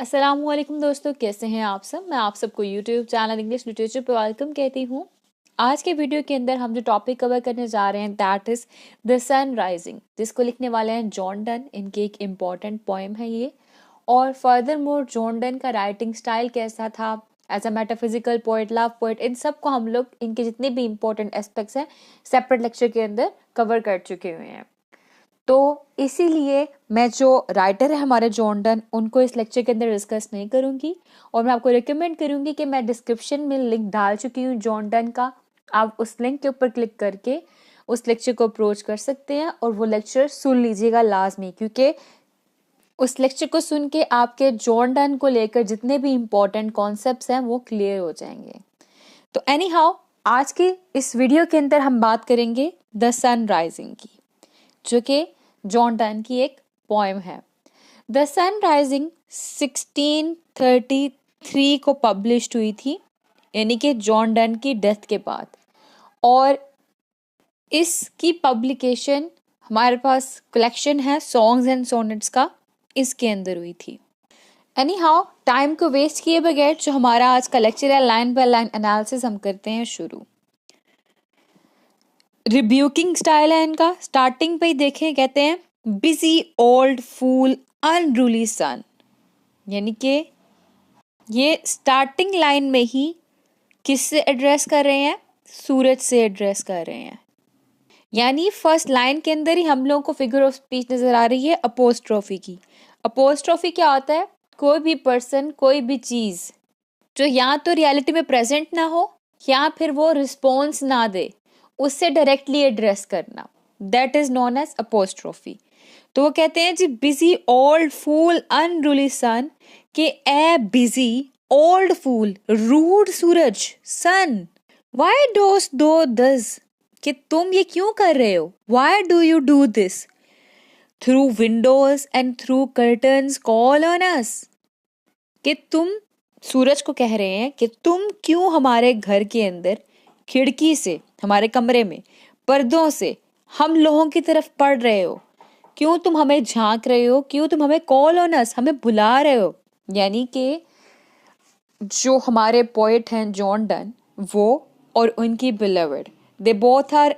अस्सलामुअलैकुम दोस्तों, कैसे हैं आप सब। मैं आप सबको यूट्यूब चैनल इंग्लिश लिटरेचर पे वेलकम कहती हूँ। आज के वीडियो के अंदर हम जो टॉपिक कवर करने जा रहे हैं that is the sun rising, जिसको लिखने वाले हैं जॉन डन। इनकी एक इम्पॉर्टेंट पोएम है ये। और फर्दर मोर जॉन डन का राइटिंग स्टाइल कैसा था, as a metaphysical poet, love poet, इन सब को हम लोग इनके जितने भी इम्पोर्टेंट एस्पेक्ट्स हैं सेपरेट लेक्चर के अंदर कवर कर चुके हुए हैं। तो इसीलिए मैं जो राइटर है हमारे जॉन डन, उनको इस लेक्चर के अंदर डिस्कस नहीं करूंगी। और मैं आपको रिकमेंड करूंगी कि मैं डिस्क्रिप्शन में लिंक डाल चुकी हूँ जॉन डन का, आप उस लिंक के ऊपर क्लिक करके उस लेक्चर को अप्रोच कर सकते हैं और वो लेक्चर सुन लीजिएगा लाजमी, क्योंकि उस लेक्चर को सुन के आपके जॉन डन को लेकर जितने भी इम्पोर्टेंट कॉन्सेप्ट्स हैं वो क्लियर हो जाएंगे। तो एनी हाउ, आज के इस वीडियो के अंदर हम बात करेंगे द सन राइजिंग की, जो कि जॉन डन की एक पोएम है। द सन राइजिंग 1633 को पब्लिश हुई थी, यानी कि जॉन डन की डेथ के बाद। और इसकी पब्लिकेशन हमारे पास कलेक्शन है सॉन्ग्स एंड सोनेट्स का, इसके अंदर हुई थी। एनी हाउ, टाइम को वेस्ट किए बगैर जो हमारा आज का लेक्चर है, लाइन बाय लाइन एनालिसिस हम करते हैं शुरू। रिब्यूकिंग स्टाइल है इनका। स्टार्टिंग पे ही देखें, कहते हैं बिजी ओल्ड फूल अनरूली सन, यानी कि ये स्टार्टिंग लाइन में ही किससे एड्रेस कर रहे हैं, सूरज से एड्रेस कर रहे हैं। यानी फर्स्ट लाइन के अंदर ही हम लोगों को फिगर ऑफ स्पीच नजर आ रही है अपोस्ट्रोफी की। अपोस्ट्रोफी क्या होता है? कोई भी पर्सन, कोई भी चीज जो या तो रियलिटी में प्रेजेंट ना हो या फिर वो रिस्पॉन्स ना दे, उससे डायरेक्टली एड्रेस करना, that is known as apostrophe. तो वो कहते हैं जी busy old fool unruly sun, के a busy old fool rude सूरज sun, why dost thou thus, कि तुम ये क्यों कर रहे हो, why do you do this, through windows and through curtains call on us, कि तुम सूरज को कह रहे हैं कि तुम क्यों हमारे घर के अंदर खिड़की से, हमारे कमरे में पर्दों से हम लोगों की तरफ पढ़ रहे हो, क्यों तुम हमें झांक रहे हो, क्यों तुम हमें कॉल ऑन अस, हमें बुला रहे हो। यानी कि जो हमारे पोएट हैं जॉन डन, वो और उनकी beloved, they both are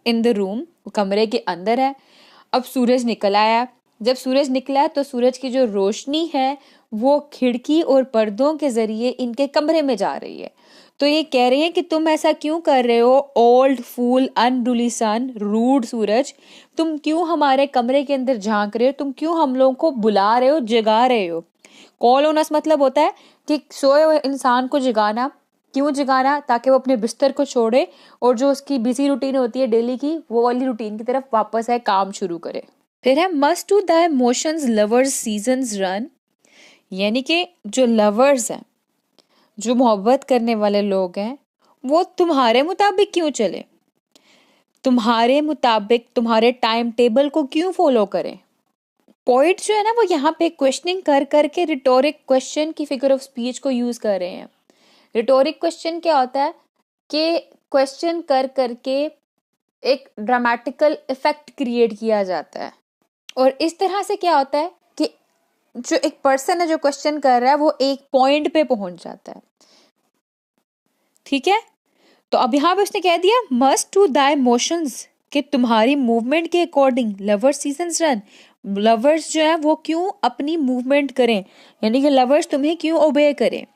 in the room, कमरे के अंदर है। अब सूरज निकल आया। जब सूरज निकला तो सूरज की जो रोशनी है वो खिड़की और पर्दों के जरिए इनके कमरे में जा रही है। तो ये कह रहे हैं कि तुम ऐसा क्यों कर रहे हो, ओल्ड फूल अनरूली सन, रूड सूरज, तुम क्यों हमारे कमरे के अंदर झांक रहे हो, तुम क्यों हम लोगों को बुला रहे हो, जगा रहे हो। कॉल ऑन अस मतलब होता है कि सोए हुए इंसान को जगाना। क्यों जगाना? ताकि वो अपने बिस्तर को छोड़े और जो उसकी बिजी रूटीन होती है डेली की, वो वाली रूटीन की तरफ वापस है, काम शुरू करे। फिर है must to the emotions lovers seasons run, यानी कि जो लवर्स हैं, जो मोहब्बत करने वाले लोग हैं, वो तुम्हारे मुताबिक क्यों चले, तुम्हारे मुताबिक तुम्हारे टाइम टेबल को क्यों फॉलो करें। पोइट जो है ना, वो यहाँ पे क्वेश्चनिंग कर करके रिटोरिक क्वेश्चन की फिगर ऑफ स्पीच को यूज कर रहे हैं। रिटोरिक क्वेश्चन क्या होता है कि क्वेश्चन कर करके एक ड्रामेटिकल इफेक्ट क्रिएट किया जाता है। और इस तरह से क्या होता है कि जो एक पर्सन है जो क्वेश्चन कर रहा है वो एक पॉइंट पे पहुंच जाता है। ठीक है, तो अब यहाँ पे उसने कह दिया मस्ट टू द इमोशंस, कि तुम्हारी मूवमेंट के according lovers seasons run, lovers जो है वो क्यों अपनी मूवमेंट करें, यानी कि लवर्स तुम्हें क्यों ओबे करें।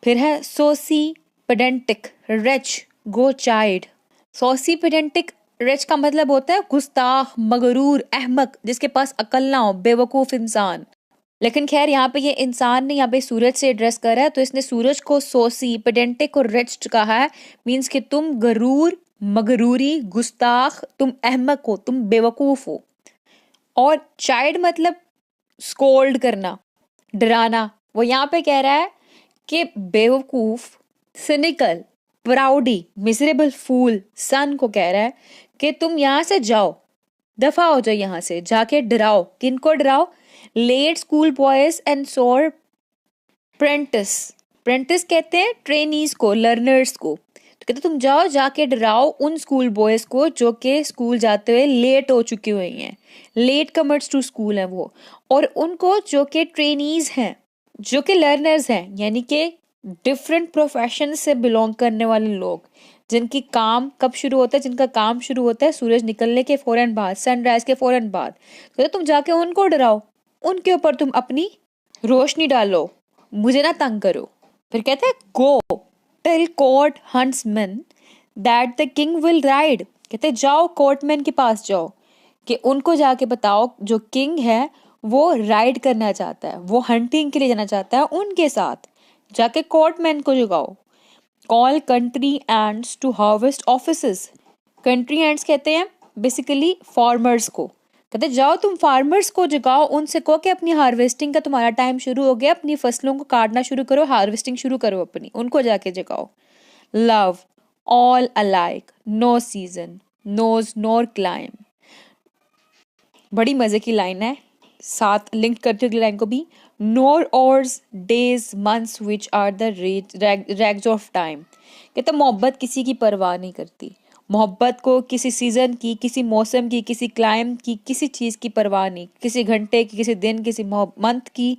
फिर है सोसी पेडेंटिक रिच गो चाइल्ड। सोसी पेडेंटिक रिच का मतलब होता है गुस्ताख, मगरूर, अहमक, जिसके पास अकल ना हो, बेवकूफ इंसान। लेकिन खैर यहाँ पे ये इंसान ने यहाँ पे सूरज से एड्रेस करा है, तो इसने सूरज को सोसी पेडेंटिक और रिच कहा है। मीन्स कि तुम गरूर, मगरूरी, गुस्ताख, तुम अहमक हो, तुम बेवकूफ हो। और चाइल्ड मतलब स्कोल्ड करना, डराना। वो यहाँ पे कह रहा है कि बेवकूफ, सिनिकल, प्राउडी, मिजरेबल फूल सन को कह रहा है कि तुम यहाँ से जाओ, दफा हो जाओ यहाँ से, जाके डराओ। किनको डराओ? लेट स्कूल बॉयज एंड सोर प्रेंटिस। प्रेंटिस कहते हैं ट्रेनीज को, लर्नर्स को। तो कहते तुम जाओ, जाके डराओ उन स्कूल बॉयज को जो कि स्कूल जाते हुए लेट हो चुके हुए हैं, लेट कमर्स टू स्कूल है वो, और उनको जो कि ट्रेनीज हैं, जो कि लर्नर्स हैं, यानी कि डिफरेंट प्रोफेशन से बिलोंग करने वाले लोग, जिनकी काम कब शुरू होता है, जिनका काम शुरू होता है सूरज निकलने के फौरन बाद, सनराइज के फौरन बाद, तो तुम जाके उनको डराओ, उनके ऊपर तुम अपनी रोशनी डालो, मुझे ना तंग करो। फिर कहते हैं go tell court huntsman that the king will ride. कहते हैं जाओ कोर्टमैन के पास जाओ कि उनको जाके बताओ जो किंग है वो राइड करना चाहता है, वो हंटिंग के लिए जाना चाहता है, उनके साथ जाके कोर्टमैन को जगाओ। Call country ends to harvest offices. Country ends कहते हैं बेसिकली फार्मर्स को, कहते हैं जाओ तुम फार्मर्स को जगाओ, उनसे कहो कि अपनी हार्वेस्टिंग का तुम्हारा टाइम शुरू हो गया, अपनी फसलों को काटना शुरू करो, हार्वेस्टिंग शुरू करो अपनी, उनको जाके जगाओ। Love all alike, no season knows nor clime. बड़ी मजे की लाइन है, साथ लिंक करती हूँ लाइन को भी। Nor hours days months which are the rags of time. कहते मोहब्बत किसी की परवाह नहीं करती, मोहब्बत को किसी सीजन की, किसी मौसम की, किसी क्लाइम की, किसी चीज की परवाह नहीं, किसी घंटे की, किसी दिन, किसी मंथ की,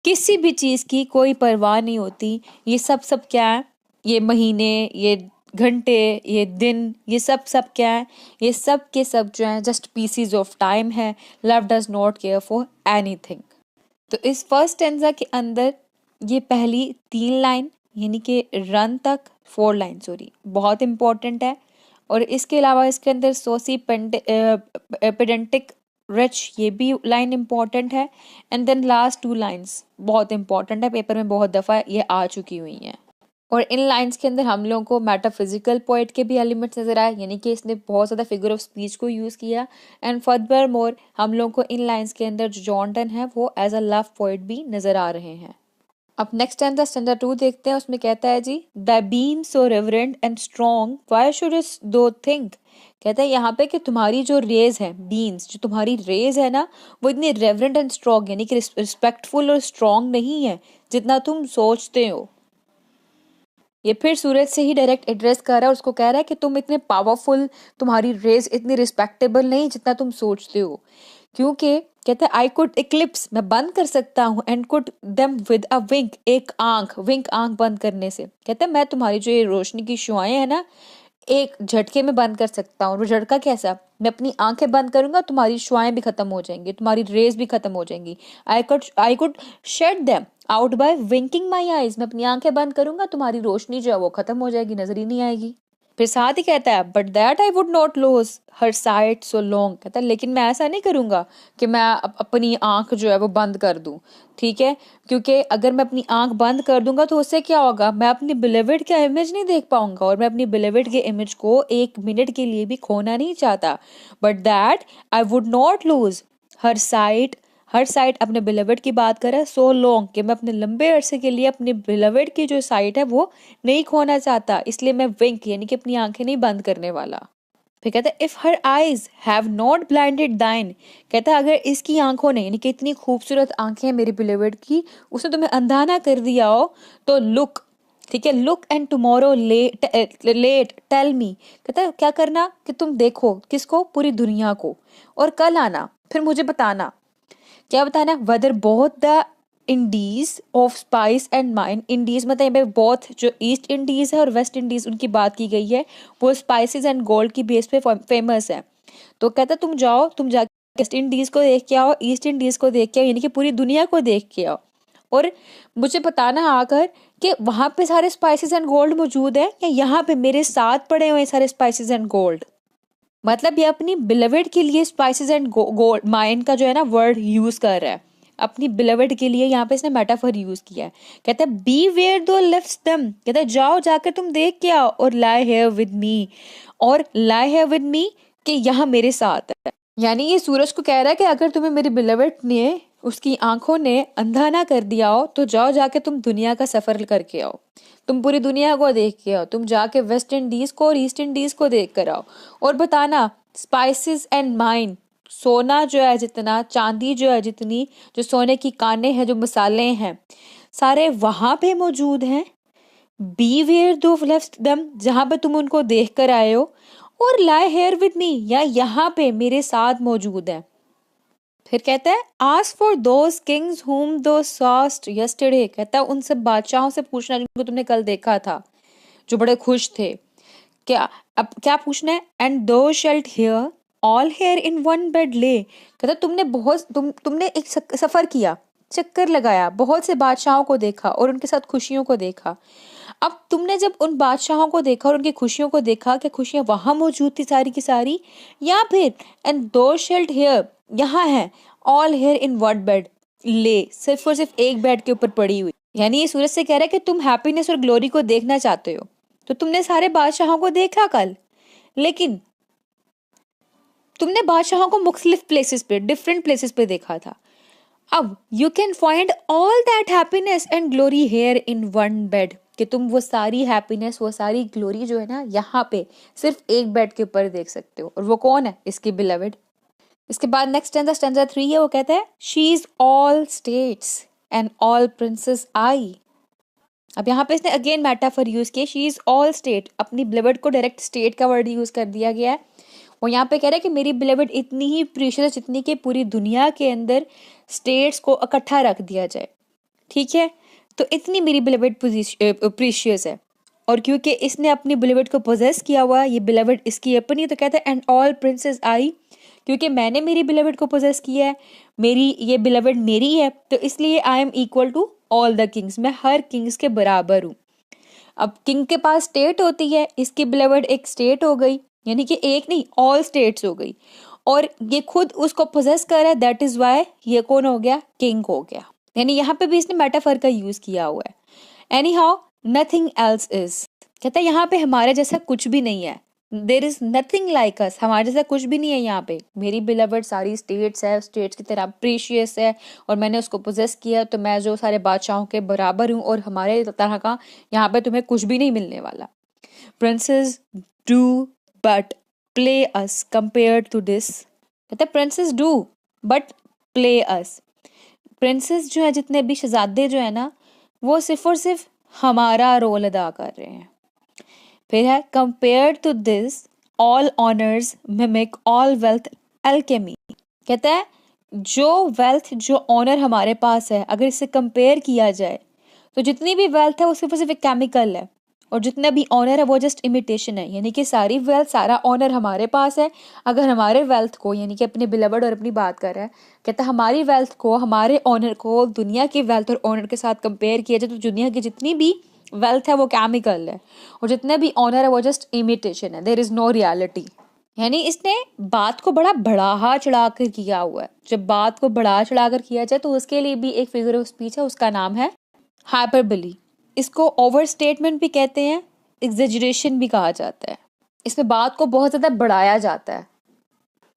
किसी भी चीज की कोई परवाह नहीं होती। ये सब क्या है, ये महीने, ये घंटे, ये दिन, ये सब क्या है, ये सब के सब जो है जस्ट पीसीज ऑफ टाइम है। Love does not care for anything. तो इस फर्स्ट स्टेंजा के अंदर ये पहली 3 लाइन यानी कि रन तक 4 लाइन सॉरी बहुत इंपॉर्टेंट है, और इसके अलावा इसके अंदर सोसी पेडेंटिक रिच ये भी लाइन इंपॉर्टेंट है, एंड देन लास्ट 2 लाइंस बहुत इंपॉर्टेंट है, पेपर में बहुत दफ़ा ये आ चुकी हुई हैं। और इन लाइंस के अंदर हम लोगों को मेटाफिजिकल पोएट के भी एलिमेंट्स नजर आए, यानी कि इसने बहुत ज़्यादा फिगर ऑफ स्पीच को यूज़ किया, एंड फर्दर मोर हम लोगों को इन लाइंस के अंदर जो जॉन डन है वो एज अ लव पोएट भी नजर आ रहे हैं। अब नेक्स्ट स्टैंजा 2 देखते हैं, उसमें कहता है जी the beam so reverend and strong why shouldst thou think. कहता है यहाँ पे कि तुम्हारी जो रेज है, बीम्स जो तुम्हारी रेज है ना, वो इतनी रेवरेंट एंड स्ट्रॉन्ग यानी कि रिस्पेक्टफुल और स्ट्रॉन्ग नहीं है जितना तुम सोचते हो। ये फिर सूरज से ही डायरेक्ट एड्रेस कर रहा है, उसको कह रहा है कि तुम इतने पावरफुल, तुम्हारी रेज इतनी रिस्पेक्टेबल नहीं जितना तुम सोचते हो, क्योंकि कहते हैं आई कुड इक्लिप्स, मैं बंद कर सकता हूँ, and could them with a wink, एक आंख, विंक आंख बंद करने से। कहते हैं मैं तुम्हारी जो ये रोशनी की शुआएं है ना एक झटके में बंद कर सकता हूँ। वो झटका कैसा, मैं अपनी आंखें बंद करूंगा, तुम्हारी शुआएं भी खत्म हो जाएंगी, तुम्हारी रेज भी खत्म हो जाएंगी। I could shade them out by winking my eyes, मैं अपनी आंखें बंद करूंगा, तुम्हारी रोशनी जो है वो खत्म हो जाएगी, नजर ही नहीं आएगी। फिर साथ ही कहता है but that I would not lose her site so long. कहता है लेकिन मैं ऐसा नहीं करूंगा कि मैं अपनी आंख जो है वो बंद कर दूं, ठीक है, क्योंकि अगर मैं अपनी आंख बंद कर दूंगा तो उससे क्या होगा, मैं अपनी बिलीवर्ड का इमेज नहीं देख पाऊंगा, और मैं अपनी बिलीवर्ड के इमेज को 1 मिनट के लिए भी खोना नहीं चाहता। But that I would not lose her site अपने बिलीवर्ड की बात कर रहा है, सो लॉन्ग कि मैं अपने लंबे अरसे के लिए अपने बिलीवर्ड की जो साइट है वो नहीं खोना चाहता, इसलिए मैं विंक यानी कि अपनी आंखें नहीं बंद करने वाला। फिर कहता है if her eyes have not blinded दाइन। कहता है अगर इसकी आंखों ने यानी कि इतनी खूबसूरत आंखें हैं मेरी बिलीवर्ड की, उसने तुम्हें अंधा ना कर दिया हो तो लुक, ठीक है, look and tomorrow late tell me. कहता है क्या करना कि तुम देखो किसको, पूरी दुनिया को, और कल आना फिर मुझे बताना। क्या बताना, whether both the Indies of spice and mine. Indies मतलब यहाँ पे बोथ जो ईस्ट इंडीज है और वेस्ट इंडीज उनकी बात की गई है, वो स्पाइसेस एंड गोल्ड की बेस पे फेमस है। तो कहता तुम जाओ, तुम जाके वेस्ट इंडीज को देख के आओ, ईस्ट इंडीज को देख के आओ, यानी कि पूरी दुनिया को देख के आओ, और मुझे बताना आकर कि वहां पे सारे स्पाइसेस एंड गोल्ड मौजूद है या यहाँ पे मेरे साथ पड़े हुए सारे स्पाइसेस एंड गोल्ड। मतलब ये अपनी बिलीवर्ड के लिए स्पाइसेस एंड गोल्ड माइन का जो है ना वर्ड यूज कर रहा है, अपनी बिलीवर्ड के लिए यहाँ पे इसने मेटाफर यूज किया है। कहता है बी वेयर दो लिफ्ट्स देम। कहता है जाओ जाकर तुम देख के आओ, और लाई हियर विद मी, और लाई हियर विद मी कि यहाँ मेरे साथ है। यानी ये सूरज को कह रहा है कि अगर तुम्हें मेरी बिलीवर्ड ने, उसकी आंखों ने अंधा ना कर दिया हो तो जाओ जाके तुम दुनिया का सफर करके आओ, तुम पूरी दुनिया को देख के आओ, तुम जाके वेस्ट इंडीज को और ईस्ट इंडीज को देख कर आओ, और बताना स्पाइसेस एंड माइन, सोना जो है जितना, चांदी जो है जितनी, जो सोने की कानें हैं, जो मसाले हैं, सारे वहां पे मौजूद हैं। बी वेयर दो लेफ्ट देम, जहां पे तुम उनको देख कर आए हो, और लाई हेयर विद मी, या यहाँ पे मेरे साथ मौजूद है। फिर कहता है ask for those Kings whom thou sawest yesterday, कहता है उन सब बादशाहों से पूछना जिनको तुमने कल देखा था, जो बड़े खुश थे। क्या अब क्या पूछना है? एंड दो shalt here all here in one bed ले, कहता तुमने एक सफर किया, चक्कर लगाया, बहुत से बादशाहों को देखा और उनके साथ खुशियों को देखा। अब तुमने जब उन बादशाहों को देखा और उनकी खुशियों को देखा, क्या खुशियां वहां मौजूद थी सारी की सारी, या फिर एंड दो शेल्ट हियर यहाँ है all here in one bed ले, सिर्फ और सिर्फ एक बेड के ऊपर पड़ी हुई। यानी ये सूरज से कह रहा है कि तुम हैप्पीनेस और ग्लोरी को देखना चाहते हो, तो तुमने सारे बादशाहों को देखा कल, लेकिन तुमने बादशाहों को मुख्तलिफ प्लेसेस पे, डिफरेंट प्लेसेस पे देखा था। अब you can find all that happiness and glory here in one bed, कि तुम वो सारी हैप्पीनेस, वो सारी ग्लोरी जो है ना यहाँ पे सिर्फ एक बेड के ऊपर देख सकते हो। और वो कौन है? इसकी बिलवेड। इसके बाद नेक्स्ट स्टैंजा 3 है, वो कहता है she is all states and all princes I. अब यहाँ पे इसने अगेन मेटाफर यूज किया, शी इज ऑल स्टेट, अपनी बिलवेड को डायरेक्ट स्टेट का वर्ड यूज कर दिया गया है। और यहाँ पे कह रहा है कि मेरी बिलवेड इतनी ही प्रीशियस है जितनी कि पूरी दुनिया के अंदर स्टेट्स को इकट्ठा रख दिया जाए। ठीक है, तो इतनी मेरी बिलवेड प्रीशियस है। और क्योंकि इसने अपनी बिलवेड को पोजेस किया हुआ, ये बिलवेड इसकी अपनी है, तो कहता है एंड ऑल प्रिंसेस आई, क्योंकि मैंने मेरी बिलवेड को पोजेस किया है, मेरी ये बिलवेड मेरी है, तो इसलिए I am equal to all the kings, मैं हर किंग्स के बराबर हूँ। अब किंग के पास स्टेट होती है, इसकी बिलवेड एक स्टेट हो गई, यानी कि एक नहीं ऑल स्टेट्स हो गई, और ये खुद उसको पोजेस कर रहा है, दैट इज वाई ये कौन हो गया? किंग हो गया। यानी यहाँ पे भी इसने मेटाफर का यूज किया हुआ है। Any how nothing else is, कहता है यहाँ पे हमारे जैसा कुछ भी नहीं है, there is nothing like us, हमारे जैसा कुछ भी नहीं है यहाँ पे। मेरी बिलवेड सारी स्टेट्स है, स्टेट्स की तरह प्रीशियस है, और मैंने उसको पोजेस किया, तो मैं जो सारे बादशाहों के बराबर हूँ, और हमारे तरह का यहाँ पे तुम्हें कुछ भी नहीं मिलने वाला। Princes do but play us compared to this, कहते हैं princes do but play us, princes जो है, जितने भी शहजादे जो है ना, वो सिर्फ और सिर्फ हमारा रोल अदा कर रहे हैं। फिर है compared to this all honours mimic all wealth alchemy, कहता है जो वेल्थ, जो ऑनर हमारे पास है, अगर इससे कंपेयर किया जाए तो जितनी भी वेल्थ है वो सिर्फ और सिर्फ एक केमिकल है, और जितना भी ऑनर है वो जस्ट इमिटेशन है। यानी कि सारी वेल्थ, सारा ऑनर हमारे पास है। अगर हमारे वेल्थ को, यानी कि अपने बिलवेड और अपनी बात कर रहा है, कहता है हमारी वेल्थ को, हमारे ऑनर को दुनिया की वेल्थ और ऑनर के साथ कंपेयर किया जाए, तो दुनिया की जितनी भी वेल्थ है वो केमिकल है, और जितने भी ऑनर है वो जस्ट इमिटेशन है, देयर इज नो रियलिटी। यानी इसने बात को बड़ा बढ़ा चढ़ा कर किया हुआ है। जब बात को बढ़ा चढ़ा कर किया जाए तो उसके लिए भी एक फिगर ऑफ स्पीच है, उसका नाम है हाइपरबोली। इसको ओवर स्टेटमेंट भी कहते हैं, एग्जेजरेशन भी कहा जाता है। इसमें बात को बहुत ज्यादा बढ़ाया जाता है।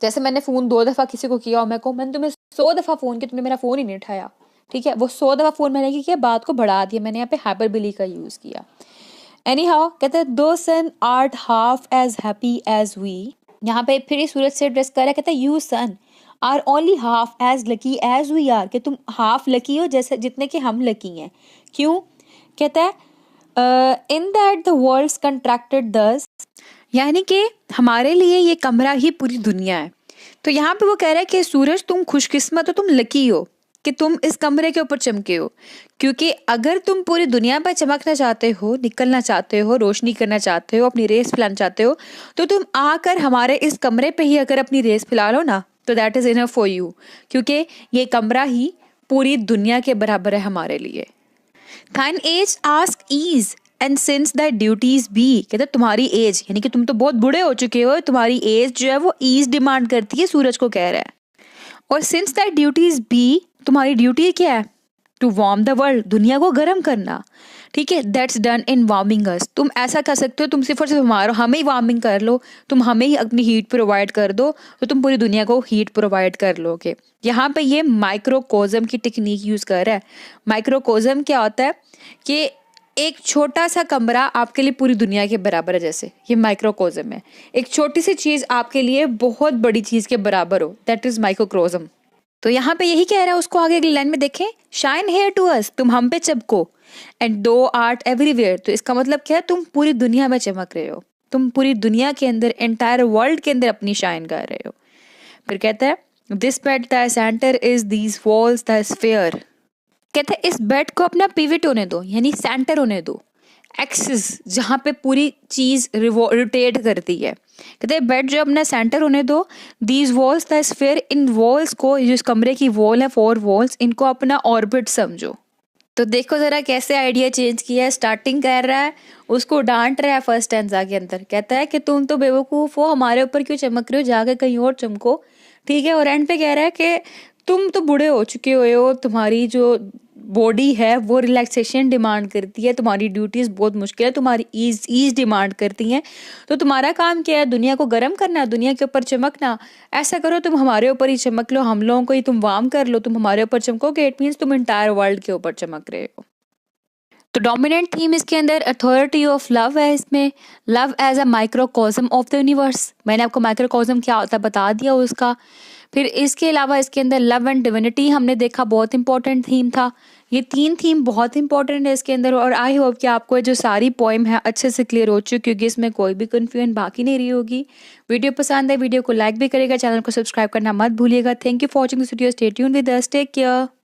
जैसे मैंने फोन 2 दफा किसी को किया और मैंने तुम्हें 100 दफा फोन किया, तुमने मेरा फोन ही नहीं उठाया। ठीक है, वो 100 दफा फोन मैंने किया, बात को बढ़ा दिया, मैंने यहाँ पे हाइपरबोली का यूज किया। एनी हाउ, कहते हैं thou sun art half as happy as we, यहाँ पे फिर सूरज से एड्रेस कर रहा है, कहता है you sun are only half as lucky as we are, कि तुम हाफ लकी हो जैसे जितने के हम लकी हैं। क्यों? कहता है in that the world's contracted thus, यानी कि हमारे लिए ये कमरा ही पूरी दुनिया है। तो यहाँ पे वो कह रहा है कि सूरज तुम खुशकिस्मत हो, तुम लकी हो कि तुम इस कमरे के ऊपर चमके हो, क्योंकि अगर तुम पूरी दुनिया पर चमकना चाहते हो, निकलना चाहते हो, रोशनी करना चाहते हो, अपनी रेस फैलाना चाहते हो, तो तुम आकर हमारे इस कमरे पे ही अगर अपनी रेस फैला लो ना, तो that is enough for you, क्योंकि ये कमरा ही पूरी दुनिया के बराबर है हमारे लिए। Thine age ask ease and since thy duties be, कहते तुम्हारी एज, यानी कि तुम तो बहुत बूढ़े हो चुके हो, तुम्हारी एज जो है वो ईज डिमांड करती है, सूरज को कह रहा है। और since thy duties be, तुम्हारी ड्यूटी क्या है? टू वार्म द वर्ल्ड, दुनिया को गर्म करना। ठीक है, दैट्स डन इन वार्मिंग अस, तुम ऐसा कर सकते हो, तुम सिर्फ और सिर्फ हमें ही वार्मिंग कर लो, तुम हमें ही अपनी हीट प्रोवाइड कर दो, तो तुम पूरी दुनिया को हीट प्रोवाइड कर लोगे। यहाँ पे ये माइक्रोकोजम की टेक्निक यूज कर रहा है। माइक्रोकोजम क्या होता है कि एक छोटा सा कमरा आपके लिए पूरी दुनिया के बराबर है, जैसे ये माइक्रोकोजम है। एक छोटी सी चीज आपके लिए बहुत बड़ी चीज के बराबर हो, दैट इज माइक्रोकोजम। तो यहाँ पे यही कह रहा है उसको, आगे अगली लाइन में देखें, शाइन हेयर टू अस, तुम हम पे चमको, एंड दो आर्ट एवरीवेयर, तो इसका मतलब क्या है? तुम पूरी दुनिया में चमक रहे हो, तुम पूरी दुनिया के अंदर, एंटायर वर्ल्ड के अंदर अपनी शाइन कर रहे हो। फिर कहता है this bed the centre is these walls the sphere. कहते हैं इस बेड को अपना पिवट होने दो, यानी सेंटर होने दो, एक्सिस जहाँ पे पूरी चीज रोटेट करती है। कहते हैं बेड जो अपना सेंटर होने दो, these walls the sphere, in walls को, जो इस कमरे की वॉल है 4 वॉल्स, इनको अपना ऑर्बिट समझो। तो देखो जरा कैसे आइडिया चेंज किया है। स्टार्टिंग कर रहा है, उसको डांट रहा है फर्स्ट स्टैंजा के अंदर, कहता है कि तुम तो बेवकूफ हो, हमारे ऊपर क्यों चमक रहे हो, जाके कहीं और चमको, ठीक है। और एंड पे कह रहा है कि तुम तो बूढ़े हो चुके हो, तुम्हारी जो बॉडी है वो रिलैक्सेशन डिमांड करती है, तुम्हारी ड्यूटीज बहुत मुश्किल है, तुम्हारी ईज डिमांड करती हैं, तो तुम्हारा काम क्या है, दुनिया को गर्म करना, दुनिया के ऊपर चमकना। ऐसा करो तुम हमारे ऊपर ही चमक लो, हम लोगों को ही तुम वार्म कर लो, तुम हमारे ऊपर चमकोगे, इट मीन्स तुम इंटायर वर्ल्ड के ऊपर चमक रहे हो। तो डोमिनेंट थीम इसके अंदर अथॉरिटी ऑफ लव है, इसमें love as a microcosm of the universe. मैंने आपको माइक्रोकॉज्म क्या होता है बता दिया उसका। फिर इसके अलावा इसके अंदर लव एंड डिविनिटी हमने देखा, बहुत इंपॉर्टेंट थीम था। ये 3 थीम बहुत इंपॉर्टेंट है इसके अंदर। और आई होप कि आपको जो सारी पोएम है अच्छे से क्लियर हो चुकी, क्योंकि इसमें कोई भी कन्फ्यूजन बाकी नहीं रही होगी। वीडियो पसंद है, वीडियो को लाइक भी करेगा, चैनल को सब्सक्राइब करना मत भूलिएगा। Thank you for watching this video, stay tuned with us, take care.